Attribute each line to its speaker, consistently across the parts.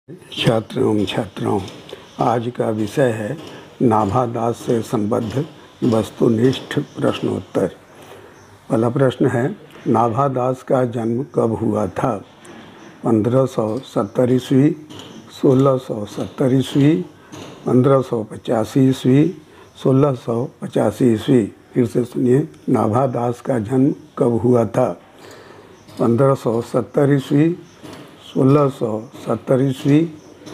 Speaker 1: छात्र एवं छात्राओं, आज का विषय है नाभादास से संबद्ध वस्तुनिष्ठ प्रश्नोत्तर। पहला प्रश्न है, नाभादास का जन्म कब हुआ था? 1570 ईस्वी, 1670 ईस्वी, 1585 ईस्वी, 1685 ईस्वी। फिर से सुनिए, नाभादास का जन्म कब हुआ था? 1570 ईस्वी, 1670 ईस्वी,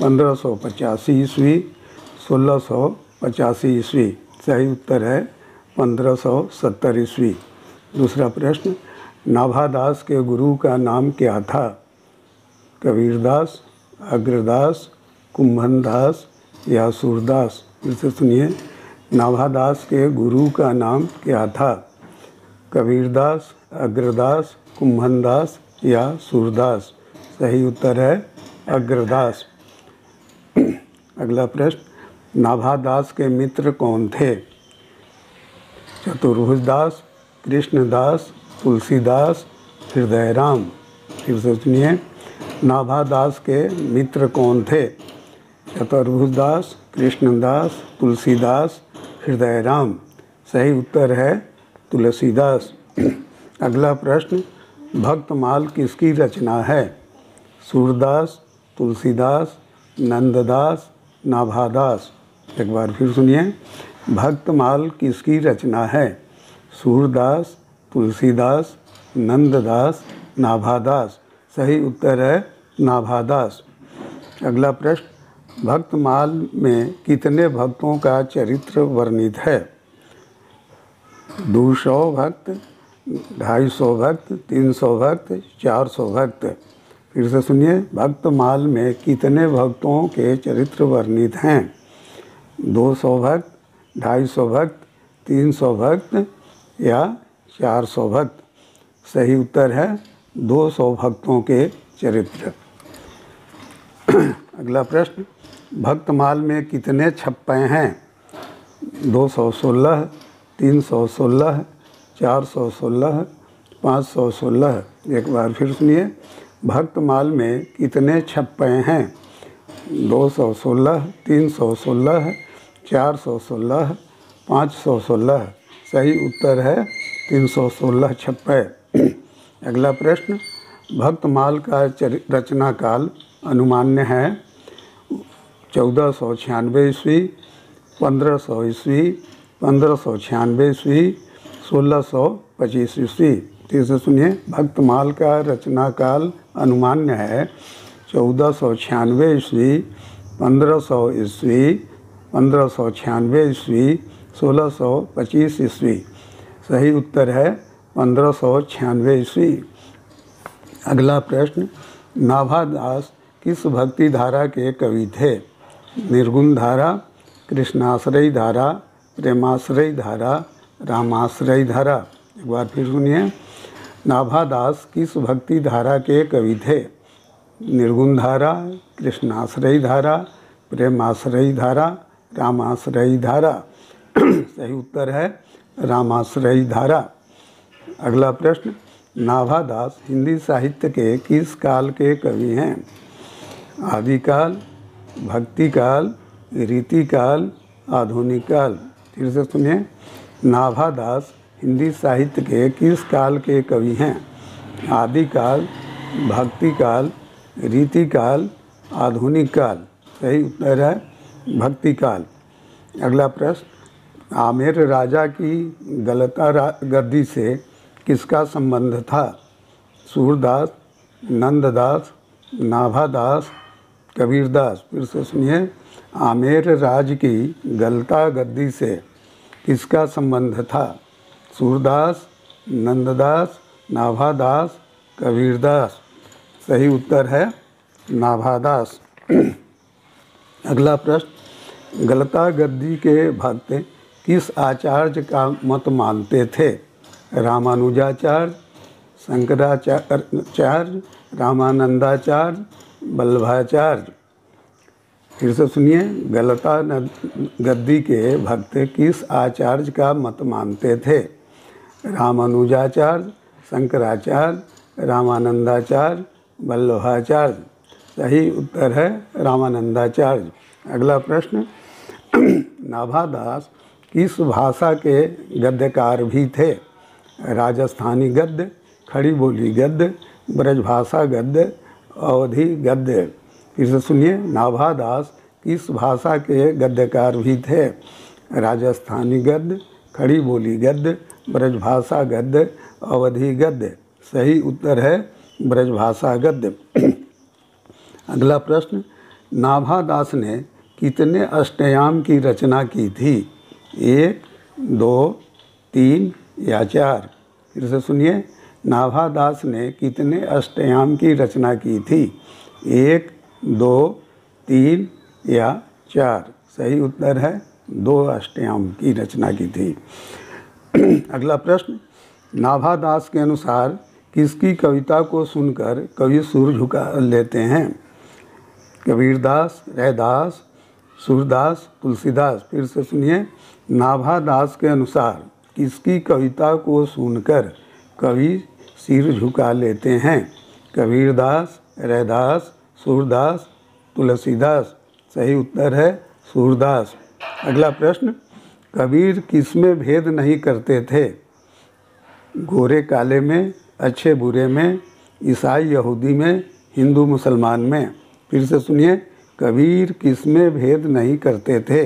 Speaker 1: 1585 ईस्वी, 1685 ईस्वी। सही उत्तर है 1570 ईस्वी। दूसरा प्रश्न, नाभादास के गुरु का नाम क्या था? कबीरदास, अग्रदास, कुंभनदास या सूरदास? फिर से सुनिए, नाभादास के गुरु का नाम क्या था? कबीरदास, अग्रदास, कुंभनदास या सूरदास? सही उत्तर है अग्रदास। अगला प्रश्न, नाभादास के मित्र कौन थे? चतुर्भुजदास, कृष्णदास, तुलसीदास, हृदयराम? फिर से सुनिए, नाभादास के मित्र कौन थे? चतुर्भुजदास, कृष्णदास, तुलसीदास, हृदयराम? सही उत्तर है तुलसीदास। अगला प्रश्न, भक्तमाल किसकी रचना है? सूरदास, तुलसीदास, नंददास, नाभादास? एक बार फिर सुनिए, भक्तमाल किसकी रचना है? सूरदास, तुलसीदास, नंददास, नाभादास? सही उत्तर है नाभादास। अगला प्रश्न, भक्तमाल में कितने भक्तों का चरित्र वर्णित है? 200 भक्त, 250 भक्त, 300 भक्त, 400 भक्त? फिर से सुनिए, भक्तमाल में कितने भक्तों के चरित्र वर्णित हैं? 200 भक्त, 250 भक्त, 300 भक्त या 400 भक्त? सही उत्तर है 200 भक्तों के चरित्र। अगला प्रश्न, भक्तमाल में कितने छप्पे हैं? 216, 316, 416, 516? एक बार फिर सुनिए, भक्तमाल में कितने छप्पे हैं? 216, 316, 416, 516? सही उत्तर है 316 छप्पे। अगला प्रश्न, भक्तमाल का रचना काल अनुमान्य है 1496 ईस्वी, 1500 ईस्वी, 1596 ईस्वी, 1625 ईस्वी? फिर से सुनिए, भक्तमाल का रचना काल अनुमान्य है 1496 ईस्वी, 1500 ईस्वी, 1596 ईस्वी, 1625 ईस्वी? सही उत्तर है 1596 ईस्वी। अगला प्रश्न, नाभादास किस भक्ति धारा के कवि थे? निर्गुण धारा, कृष्णाश्रयी धारा, प्रेमाश्रयी धारा, रामाश्रयी धारा? एक बार फिर सुनिए, नाभादास किस भक्ति धारा के कवि थे? निर्गुण धारा, कृष्णाश्रयी धारा, प्रेमाश्रयी धारा, रामाश्रयी धारा? सही उत्तर है रामाश्रयी धारा। अगला प्रश्न, नाभादास हिंदी साहित्य के किस काल के कवि हैं? आदिकाल, भक्तिकाल, रीतिकाल, आधुनिक काल? फिर से सुनिए, नाभादास हिंदी साहित्य के किस काल के कवि हैं? आदिकाल, भक्तिकाल, रीतिकाल, आधुनिक काल? सही उत्तर है भक्तिकाल। अगला प्रश्न, आमेर राजा की गलता गद्दी से किसका संबंध था? सूरदास, नंददास, नाभादास, कबीरदास? फिर से सुनिए, आमेर राज की गलता गद्दी से किसका संबंध था? सूरदास, नंददास, नाभादास, कबीरदास? सही उत्तर है नाभादास। अगला प्रश्न, गलता गद्दी के भक्त किस आचार्य का मत मानते थे? रामानुजाचार्य, शंकराचार्य, रामानंदाचार्य, वल्लभाचार्य? फिर से सुनिए, गलता गद्दी के भक्त किस आचार्य का मत मानते थे? रामानुजाचार्य, शंकराचार्य, रामानंदाचार्य, वल्लभाचार्य? सही उत्तर है रामानंदाचार्य। अगला प्रश्न, नाभादास किस भाषा के गद्यकार भी थे? राजस्थानी गद्य, खड़ी बोली गद्य, ब्रजभाषा गद्य, अवधी गद्य। फिर से सुनिए, नाभादास किस भाषा के गद्यकार भी थे? राजस्थानी गद्य, खड़ी बोली गद्य, ब्रजभाषा गद्य, अवधी गद्य। सही उत्तर है ब्रजभाषा गद्य। अगला प्रश्न, नाभादास ने कितने अष्टयाम की रचना की थी? 1, 2, 3 या 4? फिर से सुनिए, नाभादास ने कितने अष्टयाम की रचना की थी? 1, 2, 3 या 4? सही उत्तर है 2 अष्टयाम की रचना की थी। अगला प्रश्न, नाभादास के अनुसार किसकी कविता को सुनकर कवि सुर झुका लेते हैं? कबीरदास, रैदास, सूरदास, तुलसीदास। फिर से सुनिए, नाभादास के अनुसार किसकी कविता को सुनकर कवि सिर झुका लेते हैं? कबीरदास, रैदास, सूरदास, तुलसीदास। सही उत्तर है सूरदास। अगला प्रश्न, कबीर किसमें भेद नहीं करते थे? गोरे काले में, अच्छे बुरे में, ईसाई यहूदी में, हिंदू मुसलमान में। फिर से सुनिए, कबीर किसमें भेद नहीं करते थे?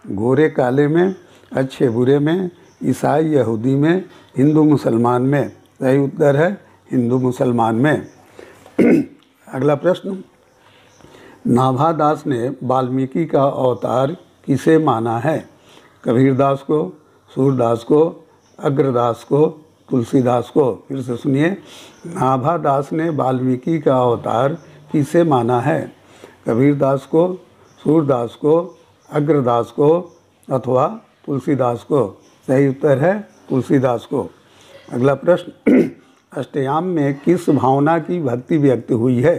Speaker 1: गोरे काले में, अच्छे बुरे में, ईसाई यहूदी में, हिंदू मुसलमान में। सही उत्तर है हिंदू मुसलमान में। अगला प्रश्न, नाभादास ने वाल्मीकि का अवतार किसे माना है? कबीरदास को, सूरदास को, अग्रदास को, तुलसीदास को। फिर से सुनिए, नाभादास ने वाल्मीकि का अवतार किसे माना है? कबीरदास को, सूरदास को, अग्रदास को अथवा तुलसीदास को। सही उत्तर है तुलसीदास को। अगला प्रश्न, अष्टयाम में किस भावना की भक्ति व्यक्त हुई है?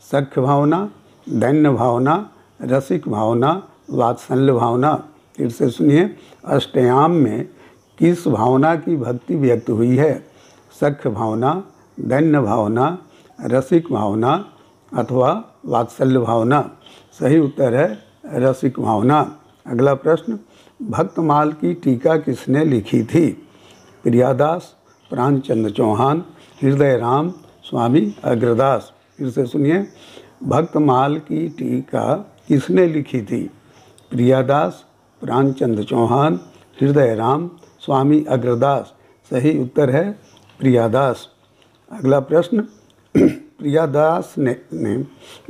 Speaker 1: सख्य भावना, दैन्य भावना, रसिक भावना, वात्सल्य भावना। फिर से सुनिए, अष्टयाम में किस भावना की भक्ति व्यक्त हुई है? सख्य भावना, दैन्य भावना, रसिक भावना अथवा वात्सल्य भावना। सही उत्तर है रसिक भावना। अगला प्रश्न, भक्तमाल की टीका किसने लिखी थी? प्रियादास, प्राणचंद्र चौहान, हृदय राम, स्वामी अग्रदास। फिर से सुनिए, भक्तमाल की टीका किसने लिखी थी? प्रियादास, प्राणचंद्र चौहान, हृदय राम, स्वामी अग्रदास। सही उत्तर है प्रियादास। अगला प्रश्न, प्रियादास ने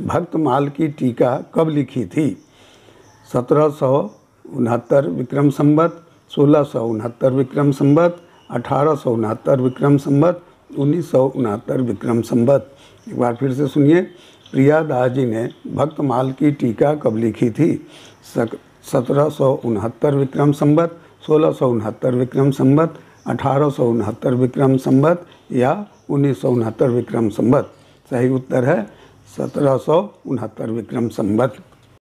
Speaker 1: भक्तमाल की टीका कब लिखी थी? 1769 विक्रम संवत, 1669 विक्रम संवत, 1869 विक्रम संवत, 1969 विक्रम संवत। एक बार फिर से सुनिए, प्रियादास जी ने भक्तमाल की टीका कब लिखी थी? 1769 विक्रम संवत, 1669 विक्रम संवत, 1869 विक्रम संवत या 1969 विक्रम संवत। सही उत्तर है 1769 विक्रम संवत।